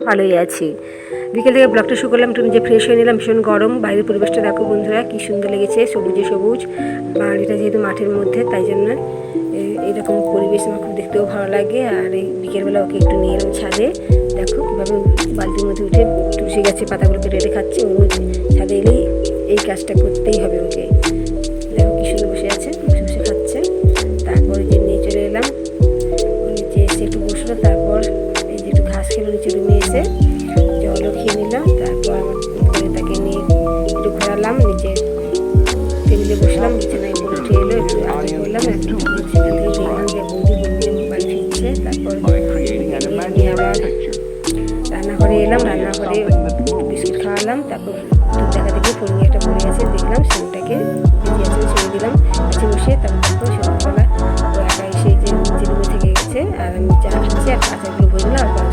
ভালোই আছি। বিকেল থেকে ব্লগটা শুরু করলাম, একটু নিজে ফ্রেশ হয়ে নিলাম। ভীষণ গরম, বাইরের পরিবেশটা দেখো বন্ধুরা কী সুন্দর লেগেছে, সবুজে সবুজ। আর এটা যেহেতু মাঠের মধ্যে, তাই জন্য এরকম পরিবেশ আমার খুব দেখতেও ভালো লাগে। আর এই বিকেলবেলা ওকে একটু নিয়ে এলাম ছাদে। দেখো কীভাবে বালতির মধ্যে উঠে তুলসী গাছের পাতাগুলো কেটে কেটে খাচ্ছে। ও রোজ ছাদে এলেই এই কাজটা করতেই হবে ওকে। দেখো কী সুন্দর বসে আছে, বসে বসে খাচ্ছে। তারপর যে নিয়ে চলে এলাম, নিচে এসে একটু বসলো। তারপর এই যে একটু ঘাস খেলো নিচে, রুমে এসে জলও খেয়ে নিলাম। তারপর আমার তাকে নিয়ে একটু ঘোরালাম, নিচে টেবিলে বসলাম, বিছানায় উপরে উঠে এলো, একটু আদর করলাম। সেখান থেকে দেখলাম যে বৌদি বাড়ি ফিরছে। তারপর নিয়ে আবার রান্নাঘরে এলাম, রান্নাঘরে বিস্কুট খাওয়ালাম। তারপর দুধ দেখা দেখে ফোনে একটা পড়ে আছে, দেখলাম সিমটাকে ভিজে আছে, ছেড়ে দিলাম নিচে বসে। তারপর সকালবেলা ও একা এসে যে রুমে থেকে গেছে, আর আমি চা খাচ্ছি আর কাঁচাগুলো ভরে দিলাম আর